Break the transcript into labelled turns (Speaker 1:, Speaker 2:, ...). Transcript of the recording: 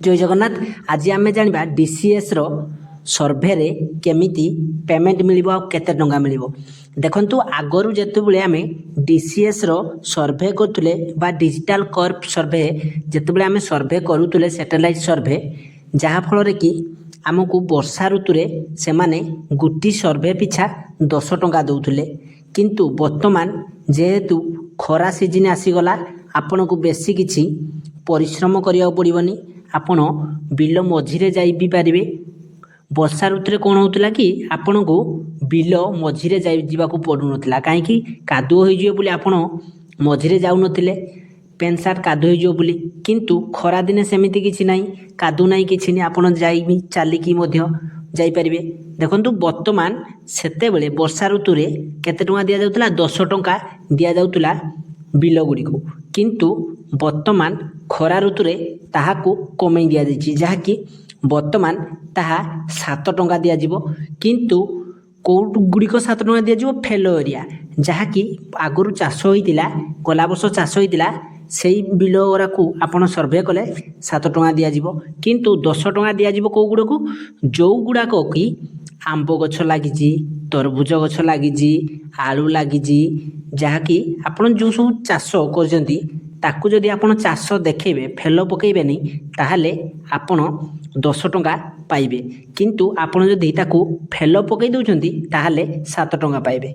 Speaker 1: जय जगन्नाथ। आज आम जाना डीसीएस रो सर्भे रे केमिति पेमेंट मिलिबो आ केते टंका मिलिबो। देखंतु आगरु जेतेबेले आमे डीसीएस रो सर्भे करथुले बा डिजिटल कर्व सर्भे जेतेबेले आमे सर्भे करूथुले सैटेलाइट सर्भे जहा फल रे कि आमको वर्षा ऋतु रे से माने गुटी सर्भे पिछा 10 टंका दउथुले, किंतु वर्तमान जेहेतु खरा सीजन आसीगला आपन को बेसी किछि परिश्रम करिया पड़िबनी। आपण बिल मझिरे जाई भी पारिबे। वर्षा ऋतु रे कोन होतला कि आपण को बिल मझिरे जाई जीवा को पडु नथिला, काहे कि कादुओ होई जियो बोली आपण मझिरे जाउ नथिले पेन सार्ट कादुओ होई जियो बोली। किंतु खरा दिने सेमिति किछि नाही, कादु नाही किछि नि, आपण जाई भी चाली की मध्य जाई पारिबे। देखंतु वर्तमान सेते बेले वर्षा ऋतु रे केते टंका दिया जाउतला 10 टंका दिया जाउतला बिल गुडी को, किंतु वर्तमान खरा ऋतु रे ताहाकू कमेई दिया जायछि जहाँकि वर्तमान ताहा 7 टंका दिया जिवो। किंतु कोड गुडी को 7 टंका दिया जिवो फेलो एरिया जहाँकि आगरु चाष होइतिला गला वर्ष चाष होइतिला सेई बिल ओरा को आपण सर्भे कले 7 टंका दिया जिवो, किंतु 10 टंका दिया जिवो को गुडा को जो गुडा को कि आंब गछ लागिछि, तरबुज गछ लागिछि, आलू लागिछि, जहाँकि आपण जो सब चाष करजंती ताकू जदि आपण चाष देखेबे फेलो पकेइबेनी ताहाले आपण 10 टंका पाइबे, किंतु आपण जदि ताकू फेलो पकेइ दउछंती ताहाले 7 टंका पाइबे।